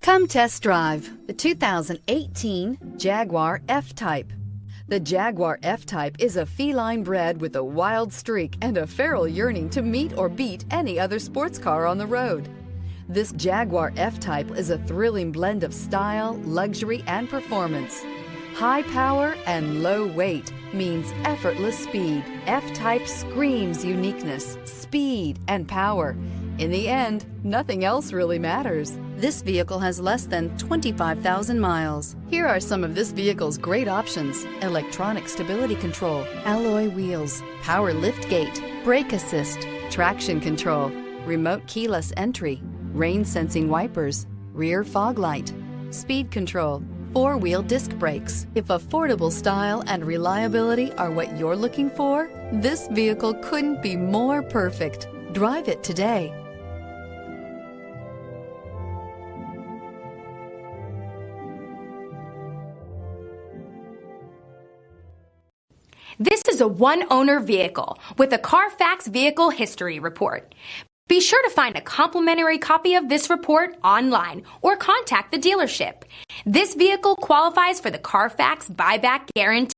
Come test drive the 2018 Jaguar F-Type. The Jaguar F-Type is a feline bred with a wild streak and a feral yearning to meet or beat any other sports car on the road. This Jaguar F-Type is a thrilling blend of style, luxury, and performance. High power and low weight means effortless speed. F-Type screams uniqueness, speed, and power. In the end, nothing else really matters. This vehicle has less than 25,000 miles. Here are some of this vehicle's great options: electronic stability control, alloy wheels, power liftgate, brake assist, traction control, remote keyless entry, rain sensing wipers, rear fog light, speed control, four-wheel disc brakes. If affordable style and reliability are what you're looking for, this vehicle couldn't be more perfect. Drive it today. This is a one-owner vehicle with a Carfax Vehicle History Report. Be sure to find a complimentary copy of this report online or contact the dealership. This vehicle qualifies for the Carfax Buyback Guarantee.